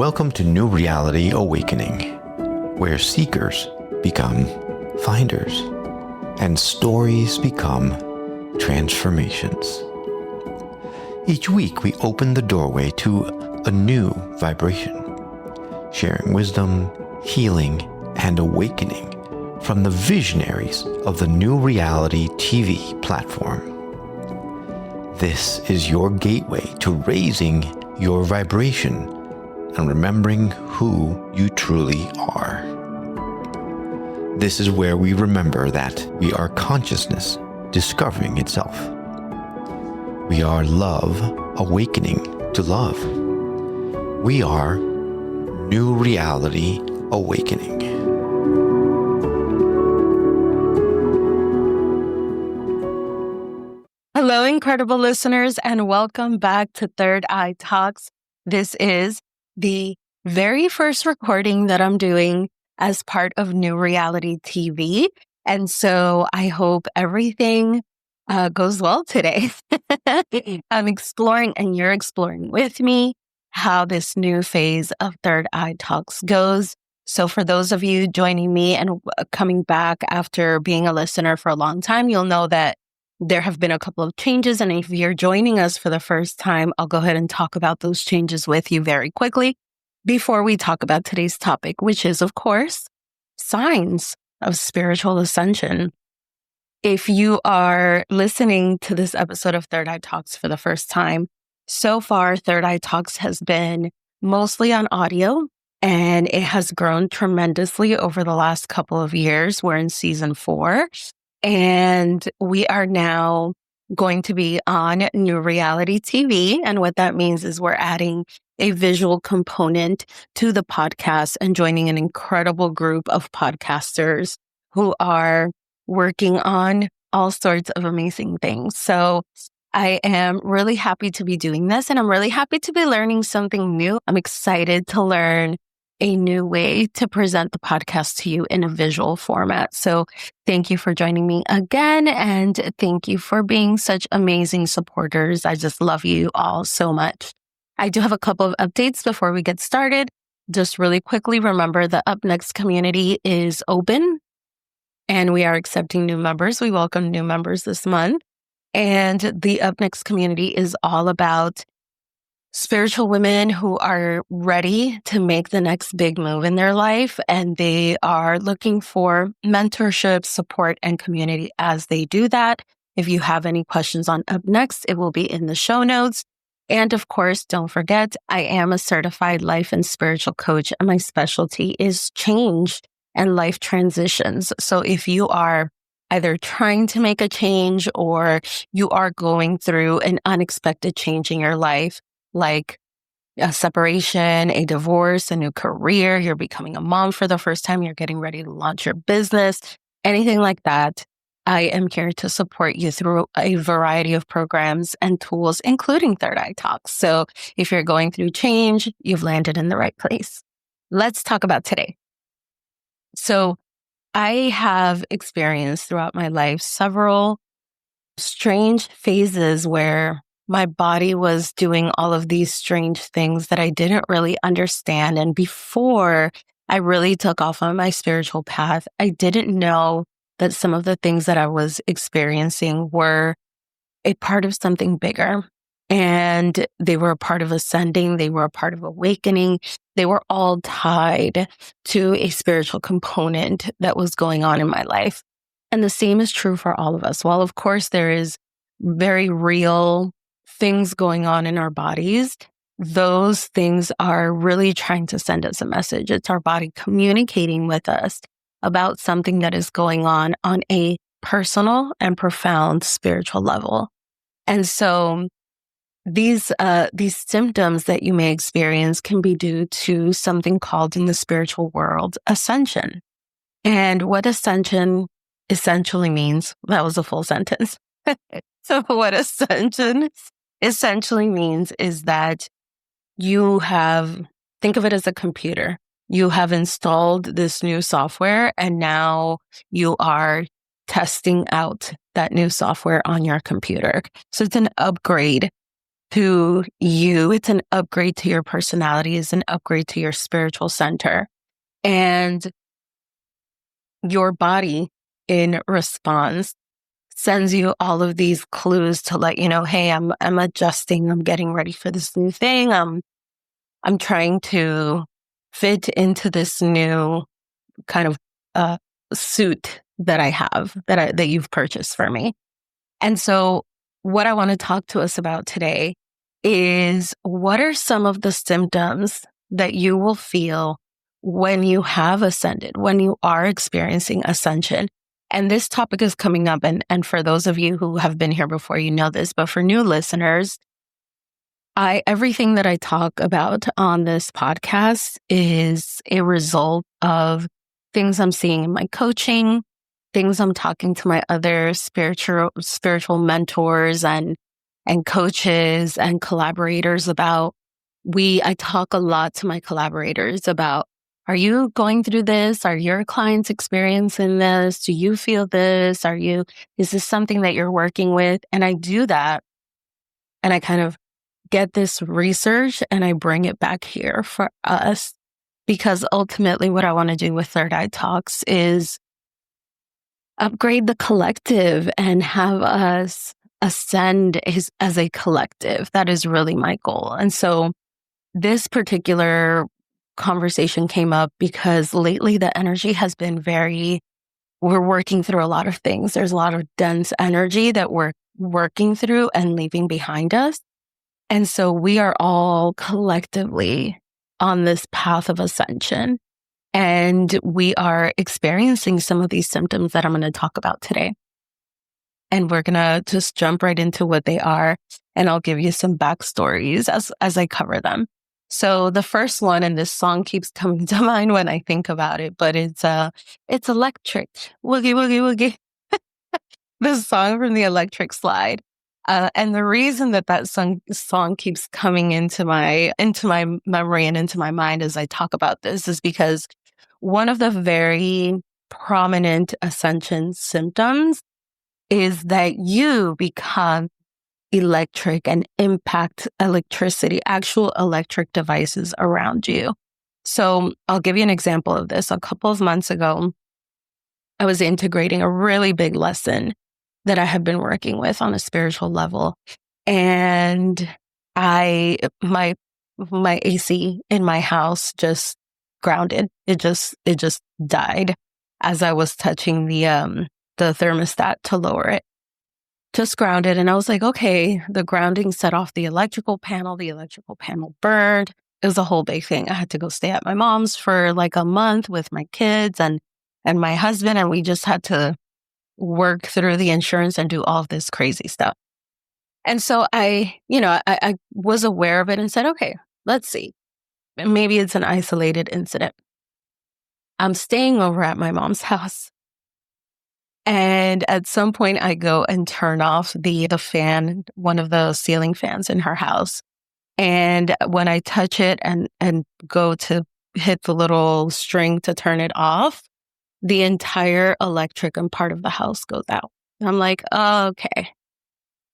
Welcome to New Reality Awakening, where seekers become finders and stories become transformations. Each week we open the doorway to a new vibration, sharing wisdom, healing, and awakening from the visionaries of the New Reality TV platform. This is your gateway to raising your vibration and remembering who you truly are. This is where we remember that we are consciousness discovering itself. We are love awakening to love. We are New Reality Awakening. Hello, incredible listeners, and welcome back to Third Eye Talks. This is the very first recording that I'm doing as part of New Reality TV. And so I hope everything goes well today. I'm exploring, and you're exploring with me, how this new phase of Third Eye Talks goes. So for those of you joining me and coming back after being a listener for a long time, you'll know that there have been a couple of changes. And if you're joining us for the first time, I'll go ahead and talk about those changes with you very quickly before we talk about today's topic, which is, of course, signs of spiritual ascension. If you are listening to this episode of Third Eye Talks for the first time, so far, Third Eye Talks has been mostly on audio, and it has grown tremendously over the last couple of years. We're in season 4. And we are now going to be on New Reality TV. And what that means is we're adding a visual component to the podcast and joining an incredible group of podcasters who are working on all sorts of amazing things. So I am really happy to be doing this, and I'm really happy to be learning something new. I'm excited to learn a new way to present the podcast to you in a visual format. So thank you for joining me again, and thank you for being such amazing supporters. I just love you all so much. I do have a couple of updates before we get started. Just really quickly, remember the Up Next community is open, and we are accepting new members. We welcome new members this month. And the Up Next community is all about spiritual women who are ready to make the next big move in their life, and they are looking for mentorship, support, and community as they do that. If you have any questions on Up Next, it will be in the show notes. And of course, don't forget, I am a certified life and spiritual coach, and my specialty is change and life transitions. So if you are either trying to make a change or you are going through an unexpected change in your life, like a separation, a divorce, a new career, you're becoming a mom for the first time, you're getting ready to launch your business, anything like that, I am here to support you through a variety of programs and tools, including Third Eye Talks. So if you're going through change, you've landed in the right place. Let's talk about today. So I have experienced throughout my life several strange phases where my body was doing all of these strange things that I didn't really understand. And before I really took off on my spiritual path, I didn't know that some of the things that I was experiencing were a part of something bigger. And they were a part of ascending. They were a part of awakening. They were all tied to a spiritual component that was going on in my life. And the same is true for all of us. While, of course, there is very real things going on in our bodies, those things are really trying to send us a message. It's our body communicating with us about something that is going on a personal and profound spiritual level. And so these symptoms that you may experience can be due to something called in the spiritual world ascension. And what ascension essentially means, that was a full sentence. So what ascension essentially means is that you have, think of it as a computer. You have installed this new software, and now you are testing out that new software on your computer. So it's an upgrade to you. It's an upgrade to your personality. It's an upgrade to your spiritual center. And your body, in response, sends you all of these clues to let you know, hey, I'm adjusting. I'm getting ready for this new thing. I'm trying to fit into this new kind of suit that I have that you've purchased for me. And so what I want to talk to us about today is, what are some of the symptoms that you will feel when you have ascended, when you are experiencing ascension? And this topic is coming up. And for those of you who have been here before, you know this, but for new listeners, everything that I talk about on this podcast is a result of things I'm seeing in my coaching, things I'm talking to my other spiritual mentors and coaches and collaborators about. I talk a lot to my collaborators about, are you going through this? Are your clients experiencing this? Do you feel this? Is this something that you're working with? And I do that. And I kind of get this research and I bring it back here for us, because ultimately what I want to do with Third Eye Talks is upgrade the collective and have us ascend as a collective. That is really my goal. And so this particular conversation came up because lately the energy has been we're working through a lot of things. There's a lot of dense energy that we're working through and leaving behind us. And so we are all collectively on this path of ascension. And we are experiencing some of these symptoms that I'm going to talk about today. And we're going to just jump right into what they are. And I'll give you some backstories as I cover them. So the first one, and this song keeps coming to mind when I think about it, but it's Electric. Woogie, woogie, woogie. This song from the Electric Slide. And the reason that song keeps coming into my memory and into my mind as I talk about this is because one of the very prominent ascension symptoms is that you become electric and impact electricity, actual electric devices around you. So I'll give you an example of this. A couple of months ago, I was integrating a really big lesson that I have been working with on a spiritual level. And my AC in my house just grounded. It just died as I was touching the thermostat to lower it. Just grounded. And I was like, okay, the grounding set off the electrical panel. The electrical panel burned. It was a whole big thing. I had to go stay at my mom's for like a month with my kids and my husband. And we just had to work through the insurance and do all of this crazy stuff. And so I was aware of it and said, okay, let's see. Maybe it's an isolated incident. I'm staying over at my mom's house. And at some point I go and turn off the fan, one of the ceiling fans in her house. And when I touch it and go to hit the little string to turn it off, the entire electric and part of the house goes out. And I'm like, okay,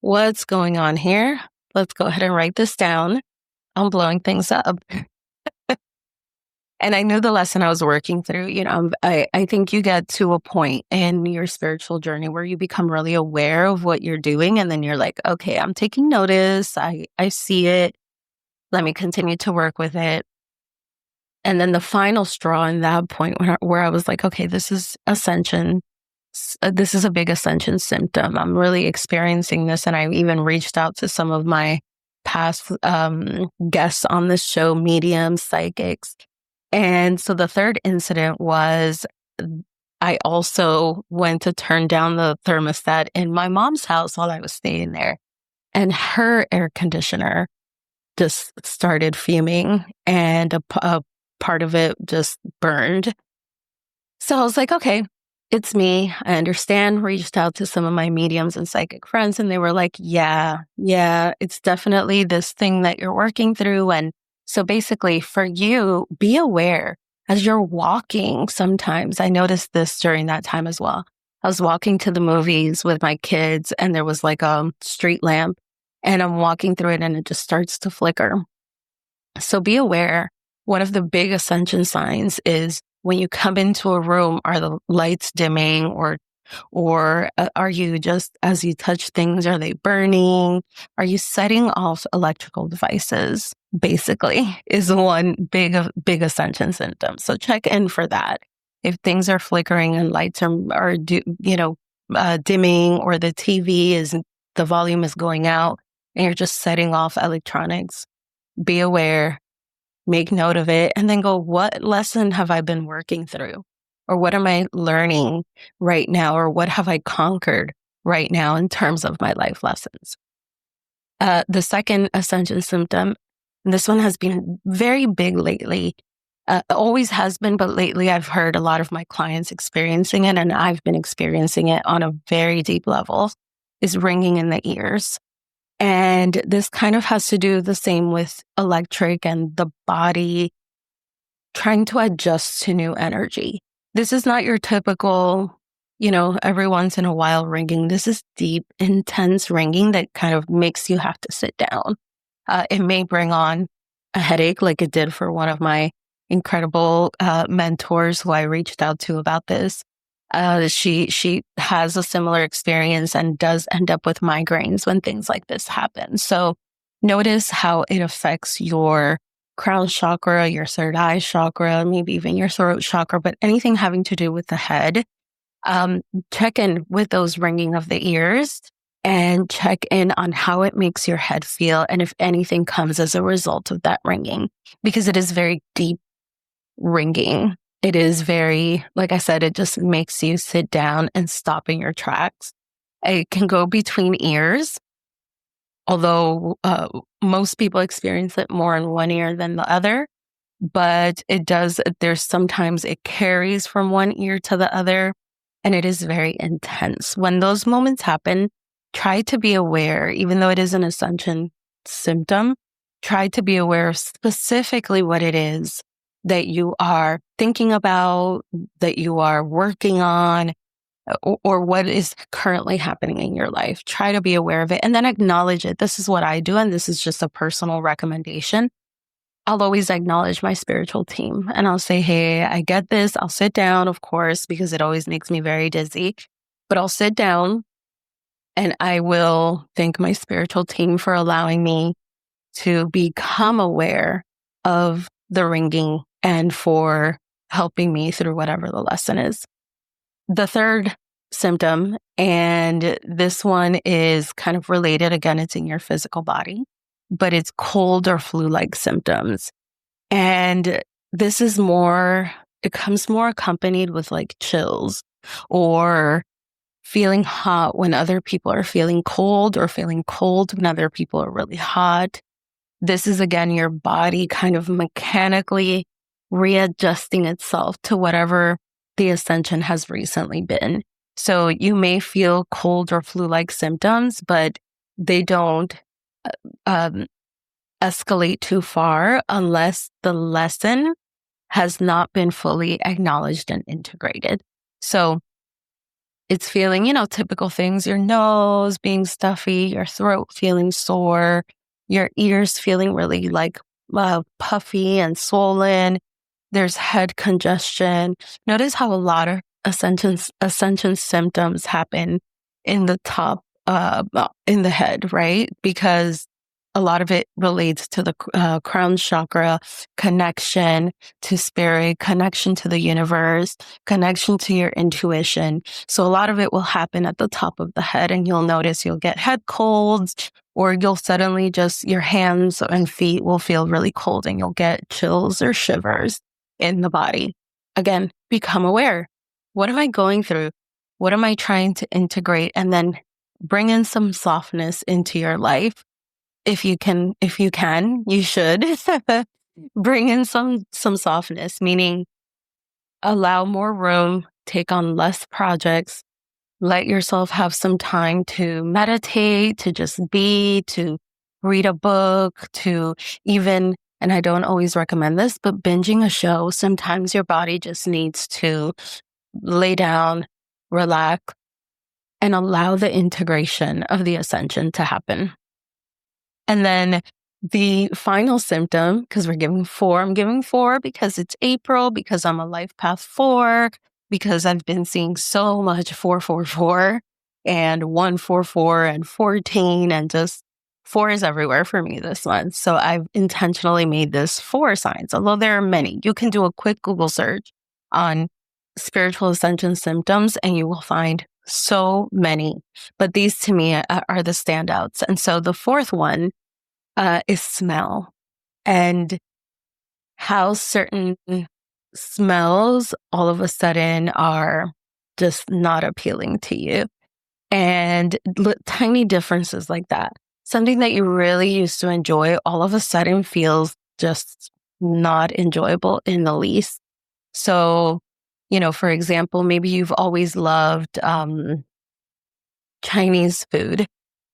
what's going on here? Let's go ahead and write this down. I'm blowing things up. And I knew the lesson I was working through. I think you get to a point in your spiritual journey where you become really aware of what you're doing. And then you're like, okay, I'm taking notice. I see it. Let me continue to work with it. And then the final straw in that point where I was like, okay, this is ascension. This is a big ascension symptom. I'm really experiencing this. And I even reached out to some of my past guests on this show, mediums, psychics. And so the third incident was I also went to turn down the thermostat in my mom's house while I was staying there. And her air conditioner just started fuming and a part of it just burned. So I was like, okay, it's me. I understand. Reached out to some of my mediums and psychic friends, and they were like, yeah, it's definitely this thing that you're working through. And so basically for you, be aware as you're walking. Sometimes I noticed this during that time as well. I was walking to the movies with my kids and there was like a street lamp and I'm walking through it and it just starts to flicker. So be aware. One of the big ascension signs is when you come into a room, are the lights dimming, or are you just, as you touch things, are they burning? Are you setting off electrical devices? Basically, is one big ascension symptom. So check in for that. If things are flickering and lights are dimming, or the volume is going out, and you're just setting off electronics, be aware. Make note of it, and then go, what lesson have I been working through? Or what am I learning right now? Or what have I conquered right now in terms of my life lessons? The second ascension symptom, and this one has been very big lately, always has been, but lately I've heard a lot of my clients experiencing it, and I've been experiencing it on a very deep level, is ringing in the ears. And this kind of has to do the same with electric and the body trying to adjust to new energy. This is not your typical, every once in a while ringing. This is deep, intense ringing that kind of makes you have to sit down. It may bring on a headache, like it did for one of my incredible mentors who I reached out to about this. She has a similar experience and does end up with migraines when things like this happen. So notice how it affects your crown chakra, your third eye chakra, maybe even your throat chakra, but anything having to do with the head. Check in with those ringing of the ears and check in on how it makes your head feel, and if anything comes as a result of that ringing, because it is very deep ringing. It is very, like I said, it just makes you sit down and stop in your tracks. It can go between ears, although most people experience it more in one ear than the other. But sometimes it carries from one ear to the other, and it is very intense. When those moments happen, try to be aware, even though it is an ascension symptom, try to be aware of specifically what it is that you are thinking about, that you are working on, or what is currently happening in your life. Try to be aware of it and then acknowledge it. This is what I do, and this is just a personal recommendation. I'll always acknowledge my spiritual team, and I'll say, hey, I get this. I'll sit down, of course, because it always makes me very dizzy, but I'll sit down and I will thank my spiritual team for allowing me to become aware of the ringing and for helping me through whatever the lesson is. The third symptom, and this one is kind of related. Again, it's in your physical body, but it's cold or flu-like symptoms. And this is it comes more accompanied with like chills or feeling hot when other people are feeling cold, or feeling cold when other people are really hot. This is, again, your body kind of mechanically readjusting itself to whatever the ascension has recently been. So you may feel cold or flu-like symptoms, but they don't escalate too far unless the lesson has not been fully acknowledged and integrated. So it's feeling, typical things, your nose being stuffy, your throat feeling sore, your ears feeling really like puffy and swollen. There's head congestion. Notice how a lot of ascension symptoms happen in the top, in the head, right? Because a lot of it relates to the crown chakra, connection to spirit, connection to the universe, connection to your intuition. So a lot of it will happen at the top of the head, and you'll notice you'll get head colds, or you'll suddenly your hands and feet will feel really cold, and you'll get chills or shivers in the body. Again, become aware. What am I going through? What am I trying to integrate? And then bring in some softness into your life. If you can, you should bring in some softness, meaning allow more room, take on less projects, let yourself have some time to meditate, to just be, to read a book, to even, and I don't always recommend this, but binging a show. Sometimes your body just needs to lay down, relax, and allow the integration of the ascension to happen. And then the final symptom, because we're giving 4, I'm giving 4 because it's April, because I'm a life path 4, because I've been seeing so much 444 and 144 and 14, and just 4 is everywhere for me this month. So I've intentionally made this 4 signs, although there are many. You can do a quick Google search on spiritual ascension symptoms and you will find so many. But these to me are the standouts. And so the 4th one is smell, and how certain smells all of a sudden are just not appealing to you. And tiny differences like that. Something that you really used to enjoy all of a sudden feels just not enjoyable in the least. So, for example, maybe you've always loved Chinese food.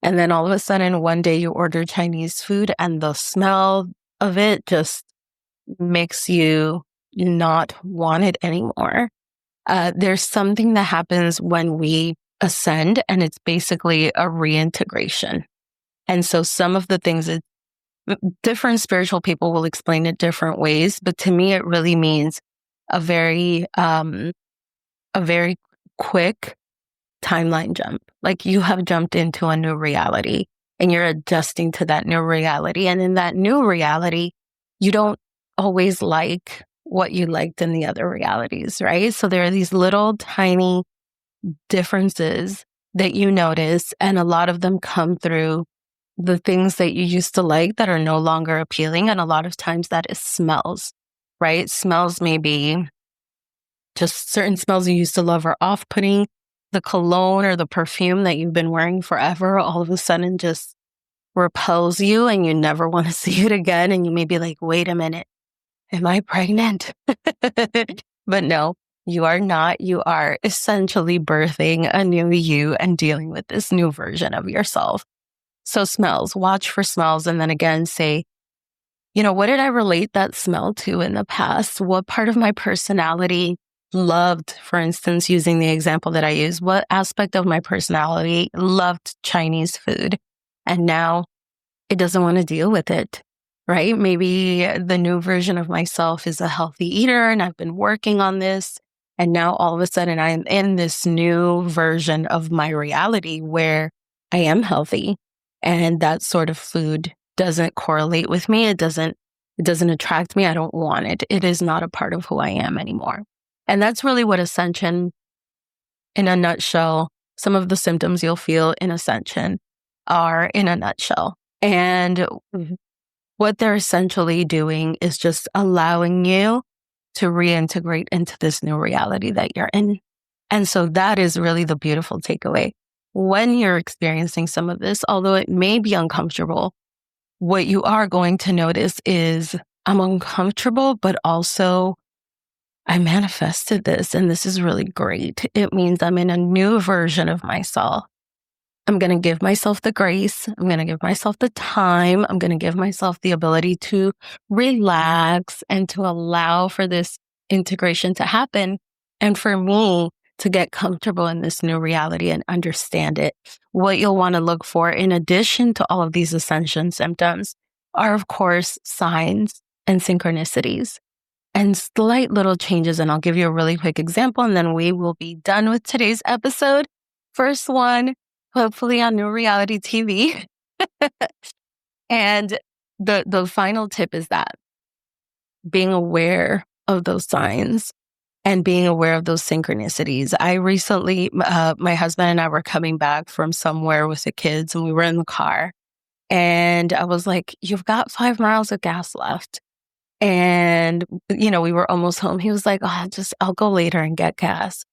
And then all of a sudden, one day you order Chinese food and the smell of it just makes you not want it anymore. There's something that happens when we ascend, and it's basically a reintegration. And so some of the things that different spiritual people will explain it different ways, but to me, it really means a very quick timeline jump. Like you have jumped into a new reality and you're adjusting to that new reality. And in that new reality, you don't always like what you liked in the other realities, right? So there are these little tiny differences that you notice, and a lot of them come through the things that you used to like that are no longer appealing. And a lot of times that is smells, right? Smells may be just certain smells you used to love are off-putting. The cologne or the perfume that you've been wearing forever all of a sudden just repels you and you never want to see it again. And you may be like, wait a minute, am I pregnant? But no, you are not. You are essentially birthing a new you and dealing with this new version of yourself. So smells, watch for smells. And then again, say, what did I relate that smell to in the past? What part of my personality loved, for instance, using the example that I use, what aspect of my personality loved Chinese food? And now it doesn't want to deal with it, right? Maybe the new version of myself is a healthy eater and I've been working on this. And now all of a sudden I'm in this new version of my reality where I am healthy, and that sort of food doesn't correlate with me. It doesn't attract me. I don't want it. It is not a part of who I am anymore. And that's really what Ascension, in a nutshell, some of the symptoms you'll feel in Ascension are in a nutshell. And what they're essentially doing is just allowing you to reintegrate into this new reality that you're in. And so that is really the beautiful takeaway. When you're experiencing some of this, although it may be uncomfortable, what you are going to notice is I'm uncomfortable, but also I manifested this, and this is really great. It means I'm in a new version of myself. I'm going to give myself the grace. I'm going to give myself the time. I'm going to give myself the ability to relax and to allow for this integration to happen. And for me to get comfortable in this new reality and understand it. What you'll want to look for, in addition to all of these ascension symptoms, are, of course, signs and synchronicities and slight little changes. And I'll give you a really quick example, and then we will be done with today's episode. First one, hopefully on New Reality TV. And the final tip is that being aware of those signs and being aware of those synchronicities. I recently, my husband and I were coming back from somewhere with the kids, and we were in the car. And I was like, you've got 5 miles of gas left. And, we were almost home. He was like, I'll go later and get gas.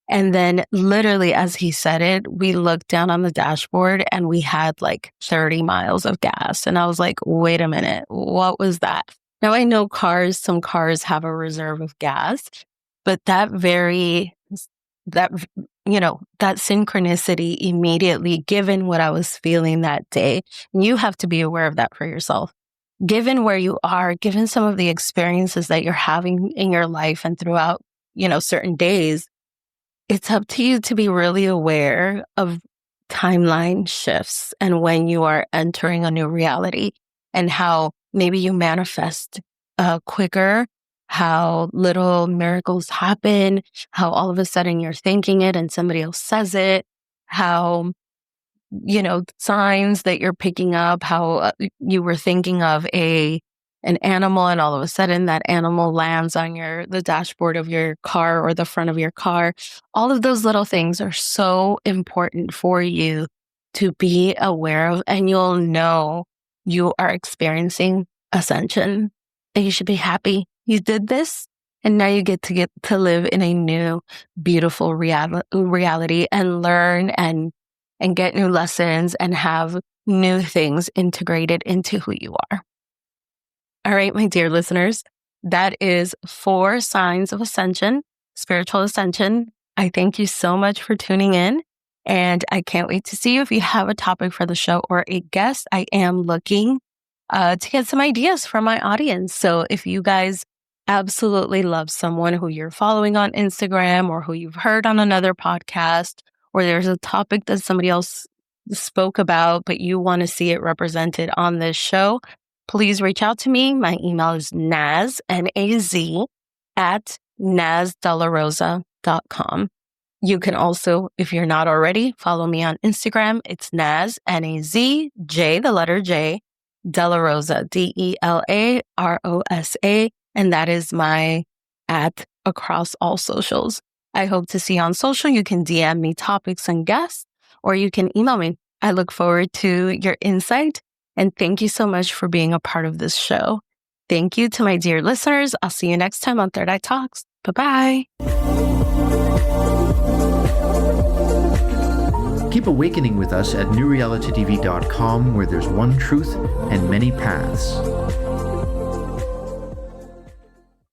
And then literally as he said it, we looked down on the dashboard and we had like 30 miles of gas. And I was like, wait a minute, what was that? Now I know some cars have a reserve of gas, but that synchronicity immediately, given what I was feeling that day, you have to be aware of that for yourself. Given where you are, given some of the experiences that you're having in your life and throughout, certain days, it's up to you to be really aware of timeline shifts and when you are entering a new reality, and how maybe you manifest quicker, how little miracles happen, how all of a sudden you're thinking it and somebody else says it, how, signs that you're picking up, how you were thinking of an animal and all of a sudden that animal lands on the dashboard of your car or the front of your car. All of those little things are so important for you to be aware of, and you'll know you are experiencing ascension. And you should be happy you did this, and now you get to live in a new, beautiful reality and learn and get new lessons and have new things integrated into who you are. All right, my dear listeners, that is 4 signs of ascension, spiritual ascension. I thank you so much for tuning in, and I can't wait to see you. If you have a topic for the show or a guest, I am looking to get some ideas from my audience. So if you guys absolutely love someone who you're following on Instagram or who you've heard on another podcast, or there's a topic that somebody else spoke about, but you want to see it represented on this show, please reach out to me. My email is Naz, N-A-Z, at nazdelarosa.com. You can also, if you're not already, follow me on Instagram. It's Naz, N-A-Z-J, the letter J, De La Rosa, D-E-L-A-R-O-S-A. And that is my @ across all socials. I hope to see you on social. You can DM me topics and guests, or you can email me. I look forward to your insight. And thank you so much for being a part of this show. Thank you to my dear listeners. I'll see you next time on Third Eye Talks. Bye-bye. Keep awakening with us at newrealitytv.com, where there's one truth and many paths.